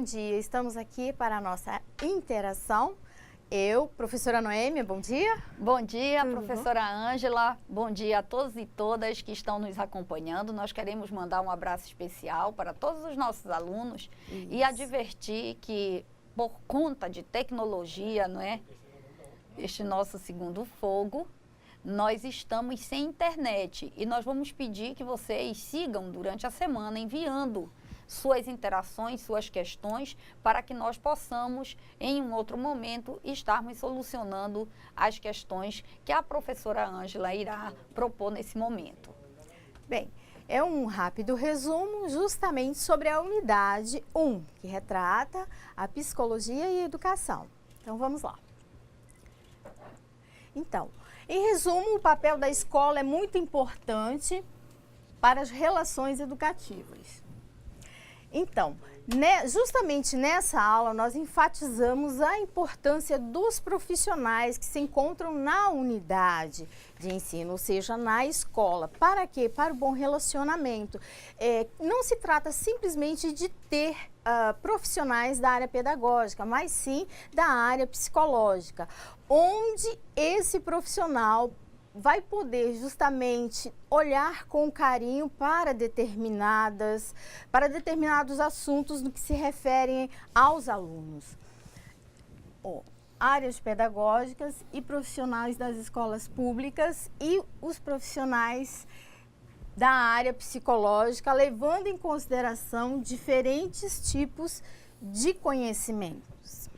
dia. Estamos aqui para a nossa interação. Eu, professora Noêmia, bom dia. Bom dia, professora Ângela. Bom dia a todos e todas que estão nos acompanhando. Nós queremos mandar um abraço especial para todos os nossos alunos e advertir que, por conta de tecnologia, não é? Este nosso segundo fogo, nós estamos sem internet e nós vamos pedir que vocês sigam durante a semana enviando suas interações, suas questões, para que nós possamos, em um outro momento, estarmos solucionando as questões que a professora Ângela irá propor nesse momento. Bem, é um rápido resumo justamente sobre a unidade 1, que retrata a psicologia e a educação. Então, vamos lá. Então, em resumo, o papel da escola é muito importante para as relações educativas. Então, justamente nessa aula, nós enfatizamos a importância dos profissionais que se encontram na unidade de ensino, ou seja, na escola. Para quê? Para o bom relacionamento. Não se trata simplesmente de ter profissionais da área pedagógica, mas sim da área psicológica, onde esse profissional vai poder justamente olhar com carinho para determinados assuntos no que se referem aos alunos. Áreas pedagógicas e profissionais das escolas públicas e os profissionais da área psicológica, levando em consideração diferentes tipos de conhecimentos.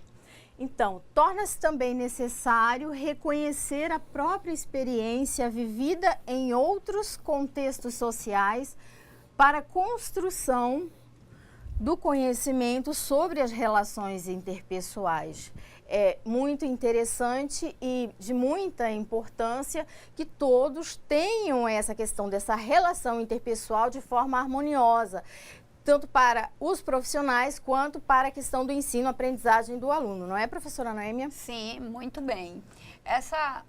Então, torna-se também necessário reconhecer a própria experiência vivida em outros contextos sociais para a construção do conhecimento sobre as relações interpessoais. É muito interessante e de muita importância que todos tenham essa questão dessa relação interpessoal de forma harmoniosa, tanto para os profissionais quanto para a questão do ensino-aprendizagem do aluno, não é, professora Noêmia? Sim, muito bem.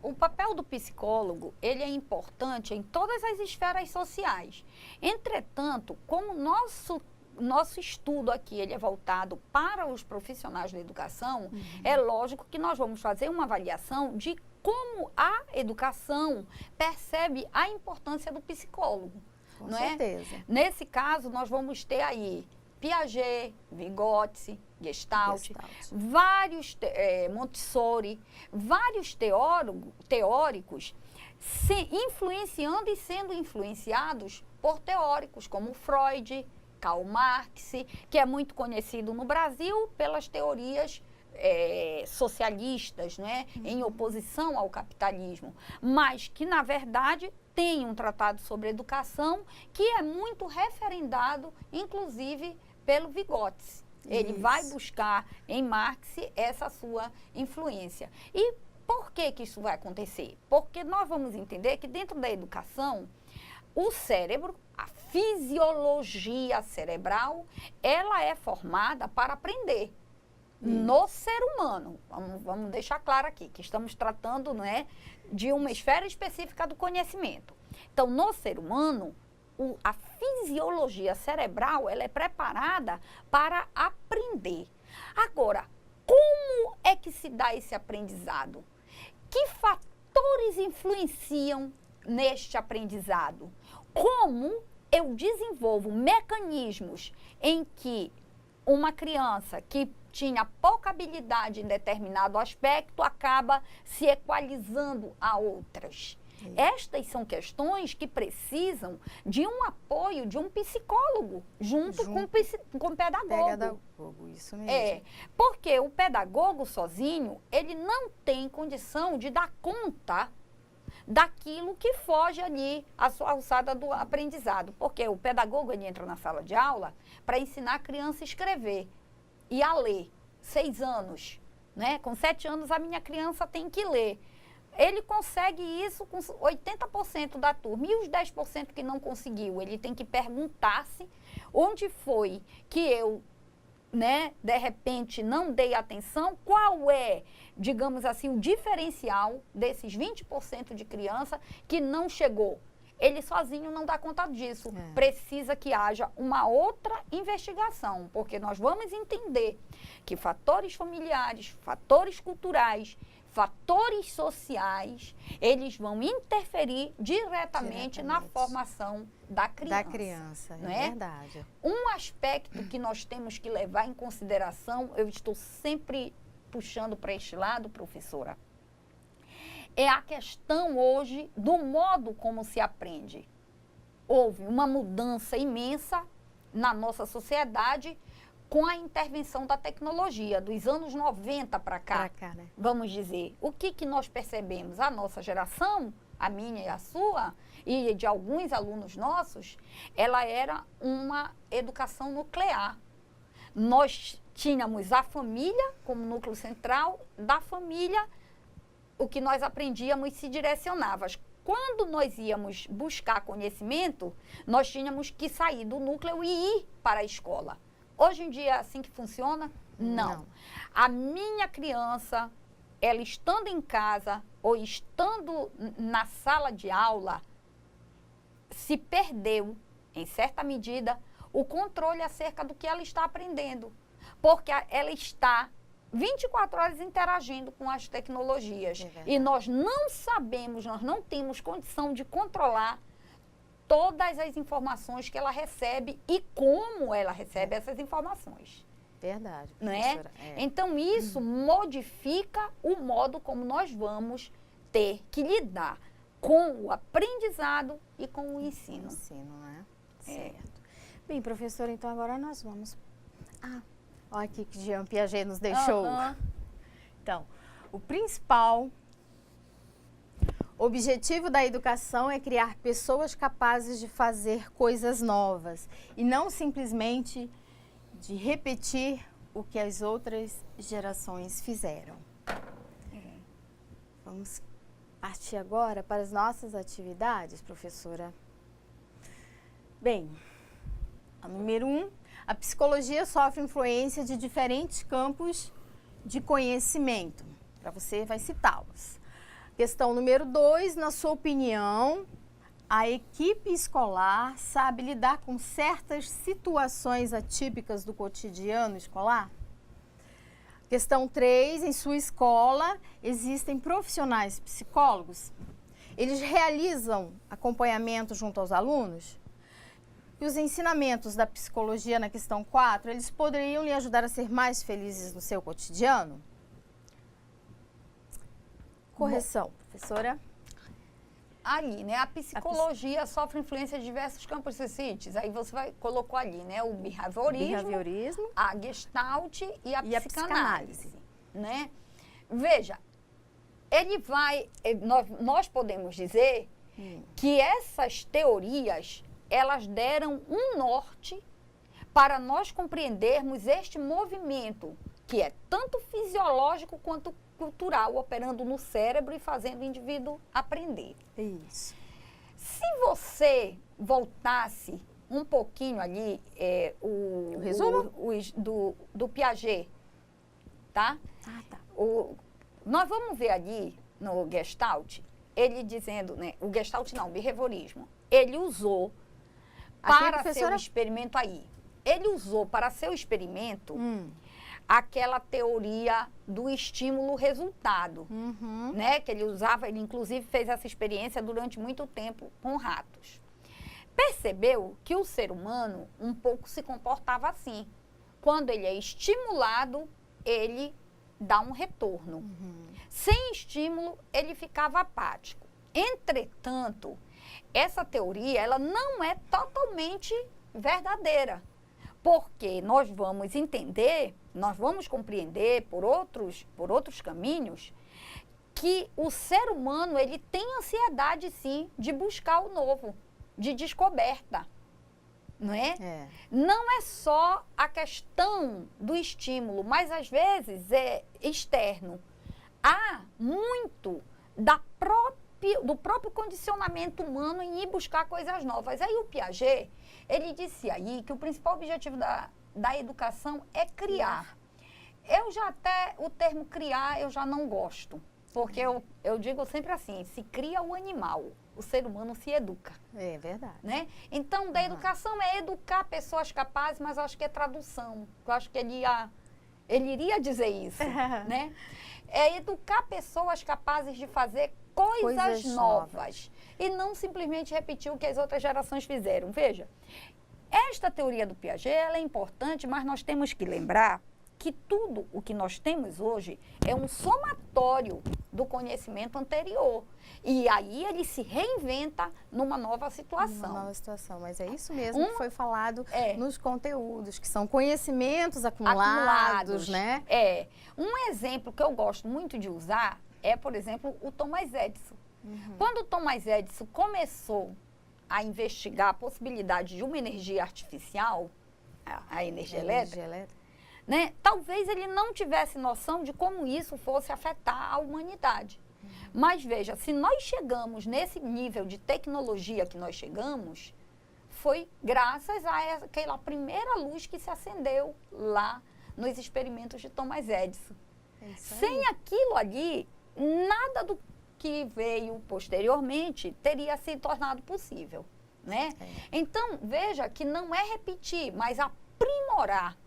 O papel do psicólogo, ele é importante em todas as esferas sociais. Entretanto, como nosso estudo aqui ele é voltado para os profissionais da educação, é lógico que nós vamos fazer uma avaliação de como a educação percebe a importância do psicólogo. Com certeza. Nesse caso, nós vamos ter aí Piaget, Vygotsky, Gestalt, vários, Montessori, vários teóricos influenciando e sendo influenciados por teóricos como Freud, Karl Marx, que é muito conhecido no Brasil pelas teorias socialistas, né, em oposição ao capitalismo, mas que, na verdade, tem um tratado sobre educação que é muito referendado, inclusive, pelo Vygotsky. Ele vai buscar em Marx essa sua influência. E por que isso vai acontecer? Porque nós vamos entender que dentro da educação, o cérebro, a fisiologia cerebral, ela é formada para aprender. No ser humano, vamos deixar claro aqui, que estamos tratando, não é, de uma esfera específica do conhecimento. Então, no ser humano, a fisiologia cerebral, ela é preparada para aprender. Agora, como é que se dá esse aprendizado? Que fatores influenciam neste aprendizado? Como eu desenvolvo mecanismos em que uma criança que tinha pouca habilidade em determinado aspecto acaba se equalizando a outras. Estas são questões que precisam de um apoio de um psicólogo junto com o pedagogo. Isso mesmo. Porque o pedagogo sozinho, ele não tem condição de dar conta daquilo que foge ali à sua alçada do aprendizado. Porque o pedagogo, ele entra na sala de aula para ensinar a criança a escrever e a ler. 6 anos, né? Com 7 anos a minha criança tem que ler. Ele consegue isso com 80% da turma. E os 10% que não conseguiu, ele tem que perguntar-se onde foi que eu, né, de repente não dei atenção, qual é, digamos assim, o diferencial desses 20% de criança que não chegou. ele sozinho não dá conta disso. É. Precisa que haja uma outra investigação, porque nós vamos entender que fatores familiares, fatores culturais, fatores sociais, eles vão interferir diretamente na formação da criança. Da criança, não é é? verdade. Um aspecto que nós temos que levar em consideração, eu estou sempre puxando para este lado, professora, é a questão hoje do modo como se aprende. Houve uma mudança imensa na nossa sociedade com a intervenção da tecnologia, dos anos 90 para cá, Né? vamos dizer. O que nós percebemos? A nossa geração, a minha e a sua, e de alguns alunos nossos, ela era uma educação nuclear. Nós tínhamos a família como núcleo central, da família o que nós aprendíamos se direcionava. Quando nós íamos buscar conhecimento, nós tínhamos que sair do núcleo e ir para a escola. Hoje em dia é assim que funciona? Não. A minha criança, ela estando em casa ou estando na sala de aula, se perdeu, em certa medida, o controle acerca do que ela está aprendendo. Porque ela está 24 horas interagindo com as tecnologias. E nós não sabemos, nós não temos condição de controlar todas as informações que ela recebe e como ela recebe essas informações. Verdade, não professora. é? Então, isso modifica o modo como nós vamos ter que lidar com o aprendizado e com o ensino. Né? Certo. Bem, professora, então agora nós vamos... olha aqui que Jean Piaget nos deixou. Então, o principal objetivo da educação é criar pessoas capazes de fazer coisas novas e não simplesmente de repetir o que as outras gerações fizeram. Vamos partir agora para as nossas atividades, professora. Bem, a número 1, a psicologia sofre influência de diferentes campos de conhecimento. Para você, vai citá-los. Questão número 2, na sua opinião, a equipe escolar sabe lidar com certas situações atípicas do cotidiano escolar? Questão 3, em sua escola existem profissionais psicólogos? Eles realizam acompanhamento junto aos alunos? E os ensinamentos da psicologia na questão 4, eles poderiam lhe ajudar a ser mais felizes no seu cotidiano? Correção, professora. Ali, né? A psicologia sofre influência de diversos campos sociais. Aí você colocou ali, né? O behaviorismo, a gestalt e a psicanálise, né? Veja, nós podemos dizer que essas teorias, elas deram um norte para nós compreendermos este movimento, que é tanto fisiológico quanto cultural, operando no cérebro e fazendo o indivíduo aprender. Isso. Se você voltasse um pouquinho ali, o resumo do Piaget, tá? Tá. Nós vamos ver ali no Gestalt, ele dizendo, né? O Gestalt não, o behaviorismo. Ele usou para seu experimento aí. Ele usou para seu experimento aquela teoria do estímulo-resultado, né? Que ele usava, ele inclusive fez essa experiência durante muito tempo com ratos. Percebeu que o ser humano um pouco se comportava assim. Quando ele é estimulado, ele dá um retorno. Sem estímulo, ele ficava apático. Entretanto, essa teoria, ela não é totalmente verdadeira. Porque nós vamos entender, nós vamos compreender por outros caminhos, que o ser humano, ele tem ansiedade, sim, de buscar o novo, de descoberta, não é? Não é só a questão do estímulo, mas às vezes é externo. Há muito do próprio condicionamento humano em ir buscar coisas novas. Aí o Piaget, ele disse aí que o principal objetivo da educação é criar. O termo criar eu já não gosto, porque eu digo sempre assim, se cria o animal. o ser humano se educa. É verdade. Né? Então, da educação é educar pessoas capazes, mas eu acho que é tradução. Eu acho que ele iria dizer isso, né? É educar pessoas capazes de fazer coisas novas e não simplesmente repetir o que as outras gerações fizeram. Veja, esta teoria do Piaget ela é importante, mas nós temos que lembrar que tudo o que nós temos hoje é um somatório do conhecimento anterior. E aí ele se reinventa numa nova situação. Uma nova situação, mas é isso mesmo que foi falado nos conteúdos, que são conhecimentos acumulados, né? Um exemplo que eu gosto muito de usar é, por exemplo, o Thomas Edison. Quando o Thomas Edison começou a investigar a possibilidade de uma energia artificial, a energia elétrica, né? Talvez ele não tivesse noção de como isso fosse afetar a humanidade. Mas veja, se nós chegamos nesse nível de tecnologia que nós chegamos, foi graças a aquela primeira luz que se acendeu lá nos experimentos de Thomas Edison. Sem aquilo ali, nada do que veio posteriormente teria se tornado possível, né? Então, veja que não é repetir, mas aprimorar.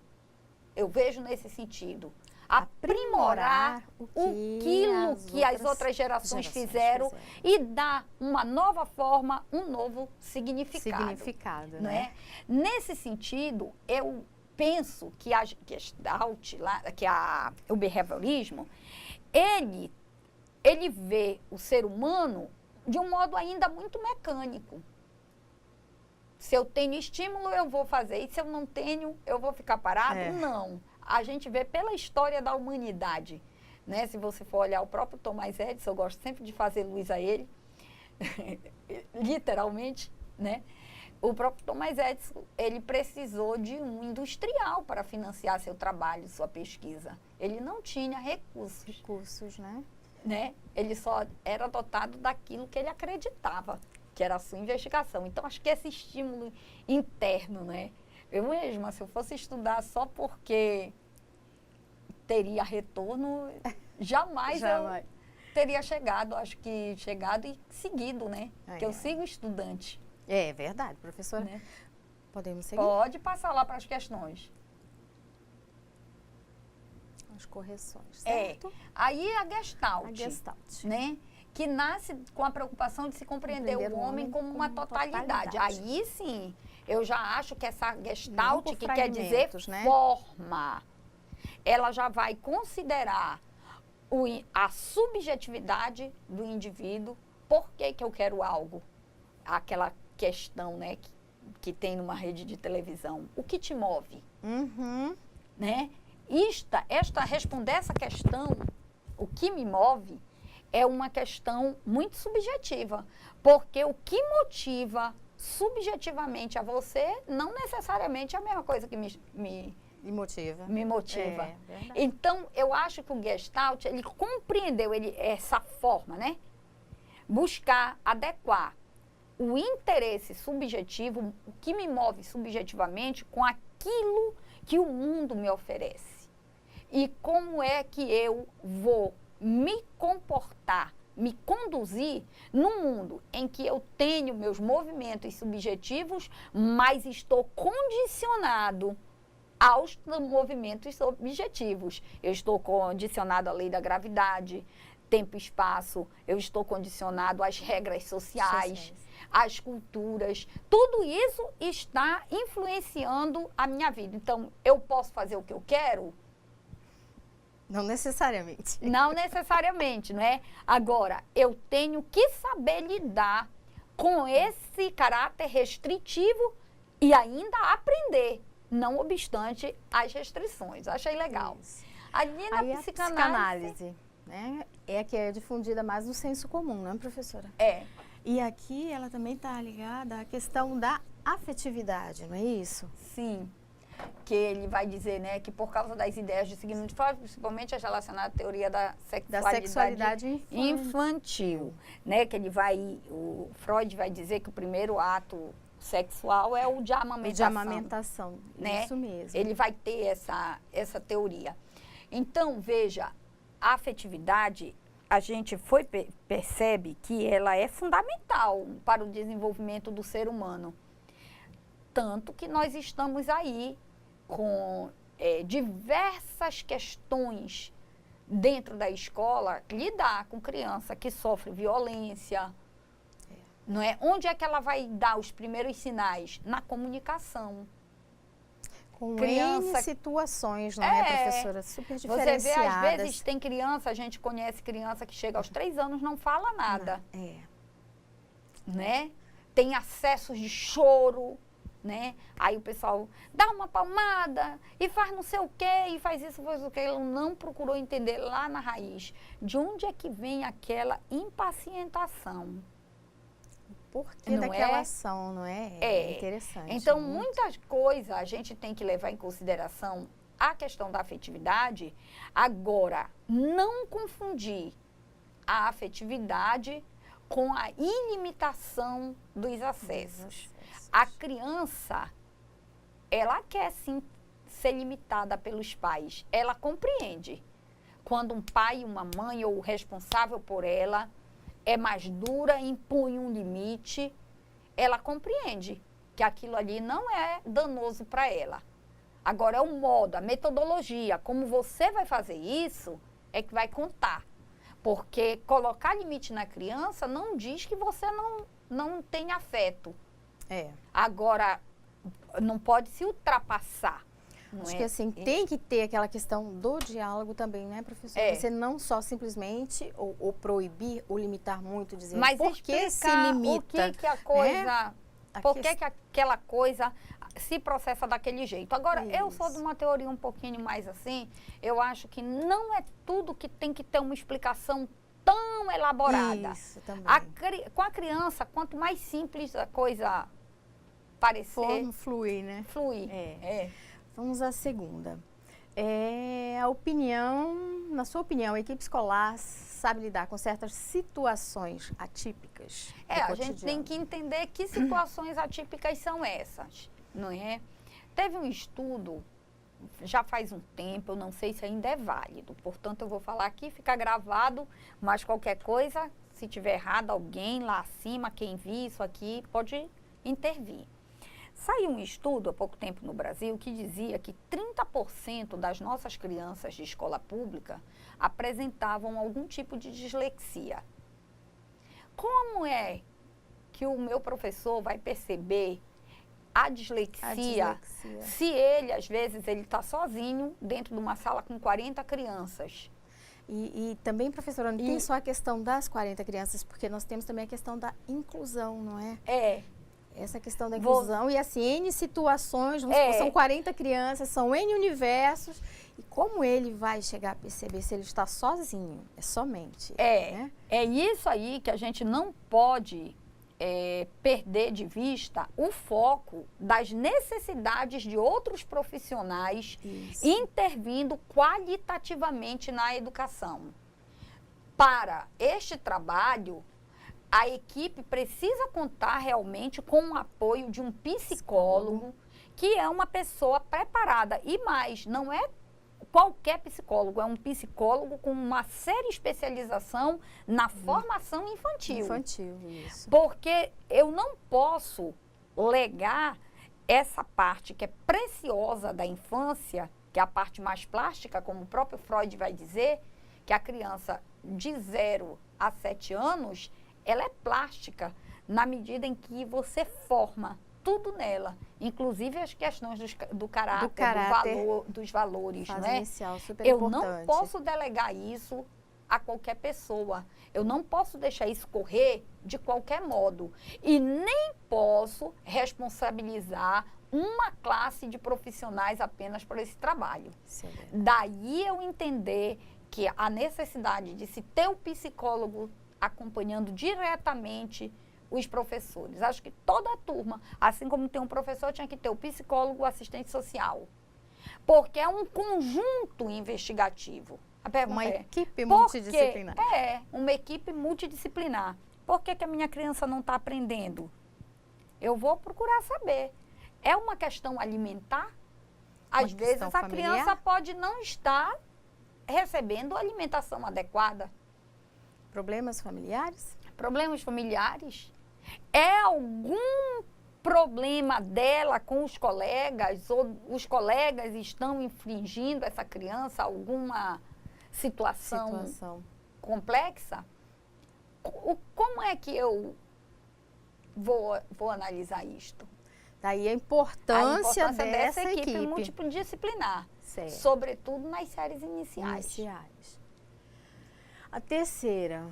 Eu vejo nesse sentido. Aprimorar aquilo que as outras gerações fizeram e dar uma nova forma, um novo significado, né? Nesse sentido, eu penso que a Gestalt, o behaviorismo, ele vê o ser humano de um modo ainda muito mecânico. Se eu tenho estímulo, eu vou fazer. E se eu não tenho, eu vou ficar parado? Não. A gente vê pela história da humanidade, né? Se você for olhar o próprio Thomas Edison, eu gosto sempre de fazer luz a ele, literalmente, né? O próprio Thomas Edison, ele precisou de um industrial para financiar seu trabalho, sua pesquisa. Ele não tinha recursos, né? Ele só era dotado daquilo que ele acreditava, que era a sua investigação. Então, acho que esse estímulo interno, né? Eu mesma, se eu fosse estudar só porque teria retorno, jamais eu teria chegado, acho que chegado e seguido, né? Porque eu sigo estudante. É verdade, professora. Né? Podemos seguir? Pode passar lá para as questões. As correções, certo? Aí a Gestalt, né? Que nasce com a preocupação de se compreender o homem como uma totalidade. Aí sim, eu já acho que essa Gestalt, que quer dizer forma, ela já vai considerar a subjetividade do indivíduo. Por que eu quero algo? Aquela questão, né, que tem numa rede de televisão. O que te move? Né? Responder essa questão, o que me move, é uma questão muito subjetiva, porque o que motiva subjetivamente a você não necessariamente é a mesma coisa que me motiva. Então, eu acho que o Gestalt, ele compreendeu essa forma, né? Buscar adequar o interesse subjetivo, o que me move subjetivamente, com aquilo que o mundo me oferece. E como é que eu vou me comportar, me conduzir num mundo em que eu tenho meus movimentos subjetivos, mas estou condicionado aos movimentos objetivos. Eu estou condicionado à lei da gravidade, tempo e espaço, eu estou condicionado às regras sociais, às culturas. Tudo isso está influenciando a minha vida. Então, eu posso fazer o que eu quero? Não necessariamente. Não necessariamente, não é? Agora, eu tenho que saber lidar com esse caráter restritivo e ainda aprender, não obstante as restrições. Achei legal. Isso. Ali na psicanálise, né, é a que é difundida mais no senso comum, não é, professora? E aqui ela também está ligada à questão da afetividade, não é isso? Sim. Que ele vai dizer, né, que por causa das ideias de Sigmund Freud, principalmente as relacionadas à teoria da sexualidade infantil, né, que o Freud vai dizer que o primeiro ato sexual é o de amamentação. O de amamentação, né? Isso mesmo. Ele vai ter essa teoria. Então, veja, a afetividade, a gente percebe que ela é fundamental para o desenvolvimento do ser humano. Tanto que nós estamos aí com diversas questões dentro da escola, lidar com criança que sofre violência, não é? Onde é que ela vai dar os primeiros sinais? Na comunicação. Com Criança- N situações, não é, professora? Super Você vê, diferenciadas. às vezes, tem criança, a gente conhece criança que chega aos 3 anos não fala nada, né? Tem acessos de choro, né? Aí o pessoal dá uma palmada e faz não sei o quê, e faz isso, faz o quê. Ele não procurou entender lá na raiz de onde é que vem aquela impacientação. Por que Não daquela é? ação, não é? É. Interessante. Então, muito. muitas coisas a gente tem que levar em consideração a questão da afetividade. Agora, não confundir a afetividade com a ilimitação dos acessos. A criança, ela quer sim ser limitada pelos pais. Ela compreende quando um pai e uma mãe ou o responsável por ela é mais dura, impõe um limite, ela compreende que aquilo ali não é danoso para ela. Agora, é o modo, a metodologia, como você vai fazer isso, é que vai contar. Porque colocar limite na criança não diz que você não tem afeto. Agora, não pode se ultrapassar. Acho que assim, tem que ter aquela questão do diálogo também, né, professora? Você não só simplesmente ou proibir ou limitar muito, dizer mas por que se explicar limita. o que a coisa, por que que aquela coisa se processa daquele jeito. Agora, eu sou de Isso. uma teoria um pouquinho mais assim, eu acho que não é tudo que tem que ter uma explicação tão elaborada. Isso também. Com a criança, quanto mais simples a coisa parecer, Flui, né? flui. Vamos à segunda. Na sua opinião, a equipe escolar sabe lidar com certas situações atípicas? do A gente cotidiano? tem que entender que situações atípicas são essas, não é? Teve um estudo, já faz um tempo, eu não sei se ainda é válido, portanto eu vou falar aqui, fica gravado, mas qualquer coisa, se tiver errado alguém lá acima, quem viu isso aqui, pode intervir. Saiu um estudo há pouco tempo no Brasil que dizia que 30% das nossas crianças de escola pública apresentavam algum tipo de dislexia. Como é que o meu professor vai perceber a dislexia se ele, às vezes, ele está sozinho dentro de uma sala com 40 crianças? E também, professora, não tem só a questão das 40 crianças, porque nós temos também a questão da inclusão, não é? Essa questão da inclusão e assim, N situações, vamos supor, são 40 crianças, são N universos. E como ele vai chegar a perceber se ele está sozinho? É somente. Né? É isso aí que a gente não pode perder de vista o foco das necessidades de outros profissionais intervindo qualitativamente na educação. Para este trabalho, a equipe precisa contar realmente com o apoio de um psicólogo, que é uma pessoa preparada. E mais, não é qualquer psicólogo, é um psicólogo com uma séria especialização na formação infantil. Isso. Porque eu não posso legar essa parte que é preciosa da infância, que é a parte mais plástica, como o próprio Freud vai dizer, que a criança de 0 a 7 anos, ela é plástica na medida em que você forma tudo nela, inclusive as questões do caráter, dos valores, fase né? inicial, super Eu importante. não posso delegar isso a qualquer pessoa. Eu não posso deixar isso correr de qualquer modo. E nem posso responsabilizar uma classe de profissionais apenas por esse trabalho. Daí eu entender que a necessidade de se ter um psicólogo acompanhando diretamente os professores. Acho que toda a turma, assim como tem um professor, tinha que ter o psicólogo, o assistente social. Porque é um conjunto investigativo. A pergunta uma equipe multidisciplinar. Uma equipe multidisciplinar. Por que a minha criança não está aprendendo? Eu vou procurar saber. É uma questão alimentar? Às vezes a criança pode não estar recebendo a alimentação adequada. Problemas familiares? Problemas familiares? É algum problema dela com os colegas, ou os colegas estão infringindo essa criança alguma situação complexa? Como é que eu vou analisar isto? Daí a importância dessa equipe equipe multidisciplinar, certo. Sobretudo nas séries iniciais. A terceira,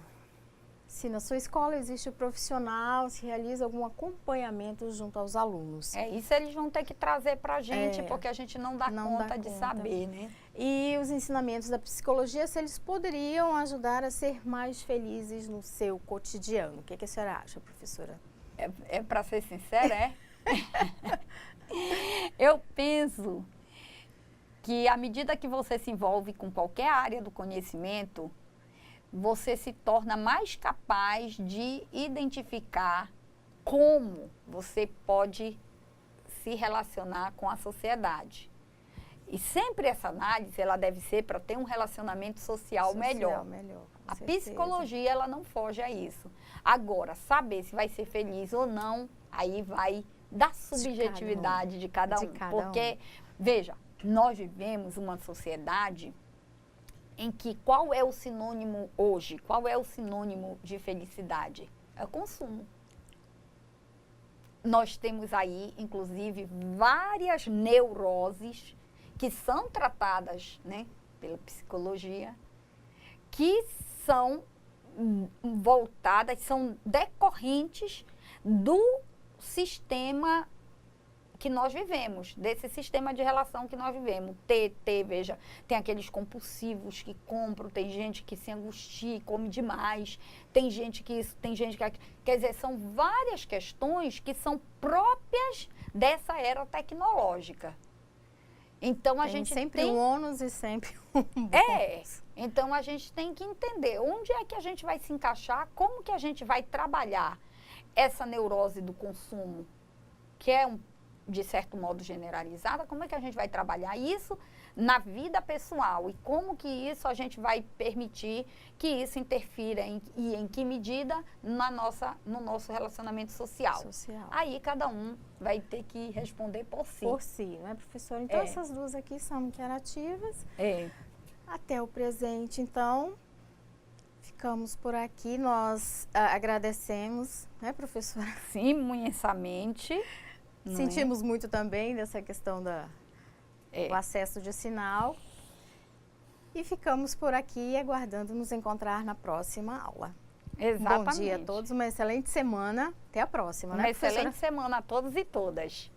se na sua escola existe o profissional, se realiza algum acompanhamento junto aos alunos. Isso eles vão ter que trazer para a gente, porque a gente não dá conta de saber, né? E os ensinamentos da psicologia, se eles poderiam ajudar a ser mais felizes no seu cotidiano. O que a senhora acha, professora? É para ser sincera, é? Eu penso que à medida que você se envolve com qualquer área do conhecimento, você se torna mais capaz de identificar como você pode se relacionar com a sociedade. E sempre essa análise, ela deve ser para ter um relacionamento social melhor. A psicologia, ela não foge a isso. Agora, saber se vai ser feliz ou não, aí vai da subjetividade de cada um. Porque, veja, nós vivemos uma sociedade em que qual é o sinônimo hoje? Qual é o sinônimo de felicidade? É o consumo. Nós temos aí, inclusive, várias neuroses que são tratadas, né, pela psicologia, que são voltadas, são decorrentes do sistema que nós vivemos, desse sistema de relação que nós vivemos. Veja, tem aqueles compulsivos que compram, tem gente que se angustia e come demais, tem gente que isso, tem gente que aquilo. Quer dizer, são várias questões que são próprias dessa era tecnológica. Então, a gente sempre um ônus e sempre um bônus. Então a gente tem que entender onde é que a gente vai se encaixar, como que a gente vai trabalhar essa neurose do consumo, que é de certo modo generalizada, como é que a gente vai trabalhar isso na vida pessoal e como que isso a gente vai permitir que isso interfira e em que medida no nosso relacionamento social. Aí cada um vai ter que responder por si. Por si, não é, professora? Então essas duas aqui são interativas. Até o presente, então, ficamos por aqui. Nós agradecemos, né, professora? Sim, imensamente. Sentimos muito também dessa questão do acesso de sinal. E ficamos por aqui aguardando nos encontrar na próxima aula. Exatamente. Bom dia a todos, uma excelente semana. Até a próxima, né, professora? Uma excelente semana a todos e todas.